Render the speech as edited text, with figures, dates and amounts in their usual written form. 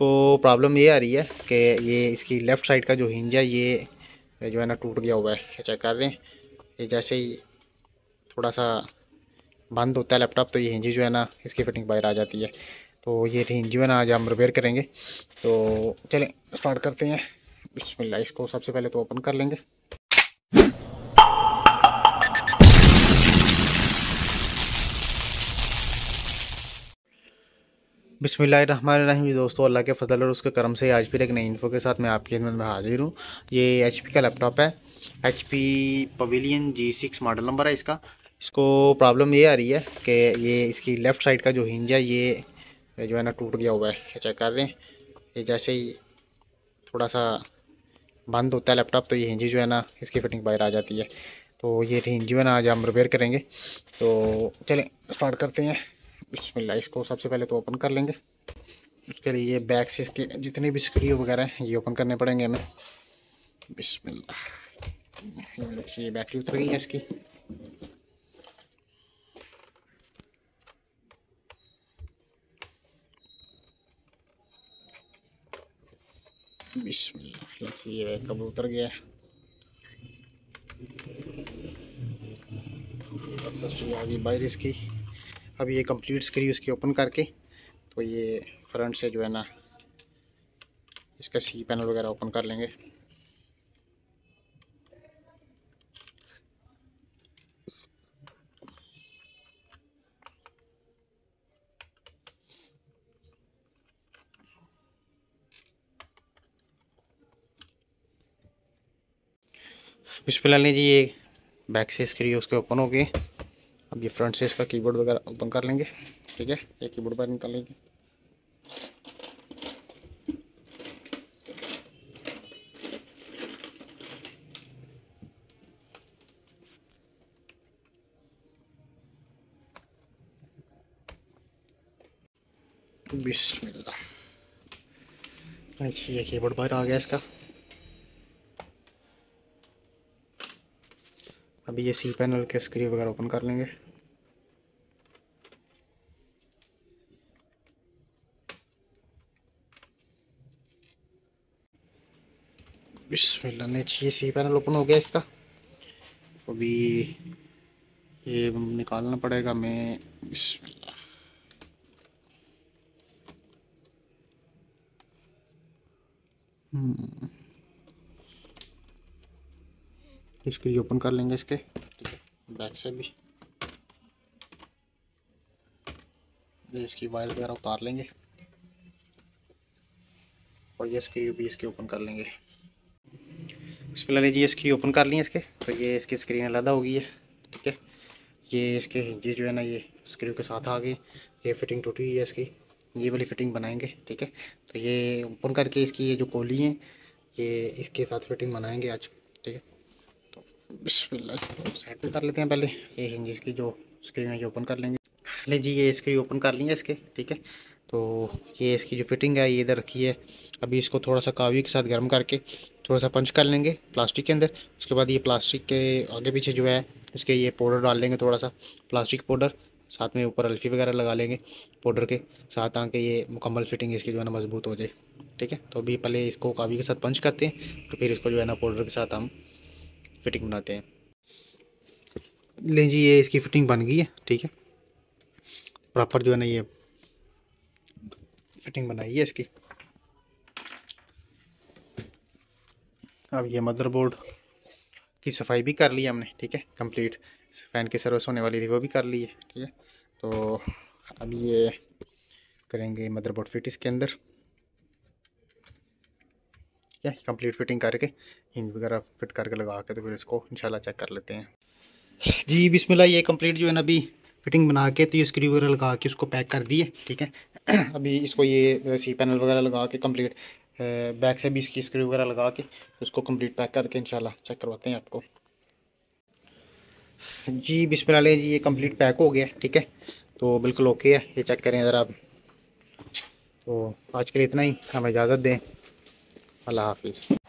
इसको प्रॉब्लम ये आ रही है कि ये इसकी लेफ़्ट साइड का जो हिंज है ये जो है ना टूट गया हुआ है। ये चेक कर रहे हैं, ये जैसे ही थोड़ा सा बंद होता है लैपटॉप तो ये हिंज जो है ना इसकी फिटिंग बाहर आ जाती है। तो ये हिंज जो है ना आज हम रिपेयर करेंगे। तो चलें स्टार्ट करते हैं। बिस्मिल्लाह। इसको सबसे पहले तो ओपन कर लेंगे। बिस्मिल्लाहिर्रहमानिर्रहीम। दोस्तों, अल्लाह के फजल और उसके करम से आज फिर एक नई इन्फो के साथ मैं आपकी खिदमत में हाजिर हूँ। ये HP का लैपटॉप है, HP pavilion G6 model number है इसका। इसको प्रॉब्लम ये आ रही है कि ये इसकी लेफ़्ट साइड का जो हिंज है ये जो है ना टूट गया हुआ है। ये चेक कर रहे हैं, ये जैसे ही थोड़ा सा बंद होता है लैपटॉप तो ये हिंज जो है ना इसकी फिटिंग बाहर आ जाती है। तो ये हिंज जो है ना आज हम रिपेयर करेंगे। तो चलें स्टार्ट करते हैं। बिस्मिल्लाह। इसको सबसे पहले तो ओपन कर लेंगे। उसके लिए ये बैक से इसके जितने भी स्क्रू वगैरह हैं ये ओपन करने पड़ेंगे हमें। बिस्मिल्लाह। ये बैटरी उतर गई है इसकी। बिस्मिल्लाह। ये कब उतर गया है। अभी बाहर इसकी अभी ये कंप्लीट स्क्रू इसकी ओपन करके तो ये फ्रंट से जो है ना इसका सी पैनल वगैरह ओपन कर लेंगे। बिस्मिल्लाह जी। ये बैक से स्क्रू उसके ओपन हो गए। अब ये फ्रंट से इसका कीबोर्ड वगैरह ओपन कर लेंगे। ठीक है, ये कीबोर्ड बाहर निकाल लेंगे। बिस्मिल्लाह। अच्छा, ये कीबोर्ड बाहर आ गया इसका। अभी ये सी पैनल के स्क्रू वगैरह ओपन कर लेंगे। बिस्मिल्लाह। ने ये सी पैनल ओपन हो गया इसका। अभी ये निकालना पड़ेगा मैं। बिस्मिल्लाह। स्क्रू ओपन कर लेंगे इसके। ठीक है, बैक से भी ये इसकी वायर वगैरह उतार लेंगे और ये स्क्रू भी इसके ओपन कर लेंगे। बिस्मिल्लाह जी। ये स्क्रू ओपन कर लिए इसके। तो ये इसकी स्क्रीन अलग हो गई है। ठीक है, ये इसके हिंजेस जो है ना ये स्क्रू के साथ आ गए। ये फिटिंग टूटी हुई है इसकी, ये वाली फिटिंग बनाएंगे। ठीक है, तो ये ओपन करके इसकी ये जो कोली हैं ये इसके साथ फिटिंग बनाएंगे आज। ठीक है, तो बिस्मिल्लाह साइड पे कर लेते हैं। पहले ये हिंजेस की जो स्क्रू है ये ओपन कर लेंगे। ले जी, ये स्क्रू ओपन कर लिए इसके। ठीक है, तो ये इसकी जो फिटिंग है ये इधर रखी है। अभी इसको थोड़ा सा कावी के साथ गर्म करके थोड़ा सा पंच कर लेंगे प्लास्टिक के अंदर। उसके बाद ये प्लास्टिक के आगे पीछे जो है इसके ये पाउडर डाल लेंगे, थोड़ा सा प्लास्टिक पाउडर। साथ में ऊपर अल्फ़ी वगैरह लगा लेंगे पाउडर के साथ, ताकि ये मुकम्मल फिटिंग इसकी जो है ना मजबूत हो जाए। ठीक है, तो अभी पहले इसको कावी के साथ पंच करते हैं, तो फिर इसको जो है ना पाउडर के साथ हम फिटिंग बनाते हैं। लें जी, ये इसकी फ़िटिंग बन गई है। ठीक है, प्रॉपर जो है ना ये फिटिंग बनाई है इसकी। अब ये मदरबोर्ड की सफाई भी कर ली हमने। ठीक है, कंप्लीट फ़ैन की सर्विस होने वाली थी वो भी कर ली है। ठीक है, तो अब ये करेंगे मदरबोर्ड फिट इसके अंदर। ठीक है, कंप्लीट फिटिंग करके हिंज वगैरह फिट करके लगा के तो फिर इसको इंशाल्लाह चेक कर लेते हैं। जी बिस्मिल्लाह। ये कंप्लीट जो है ना अभी फिटिंग बना के तो ये स्क्रू वगैरह लगा के उसको पैक कर दिए। ठीक है, अभी इसको ये सी पैनल वगैरह लगा के कंप्लीट बैक से भी इसकी स्क्रू वगैरह लगा के तो उसको कंप्लीट पैक करके इंशाल्लाह चेक करवाते हैं आपको। जी बिस्मिल्लाह जी। ये कंप्लीट पैक हो गया। ठीक है, तो बिल्कुल ओके है। ये चेक करें ज़रा आप। तो आज के लिए इतना ही, हमें इजाज़त दें। अल्लाह हाफिज़।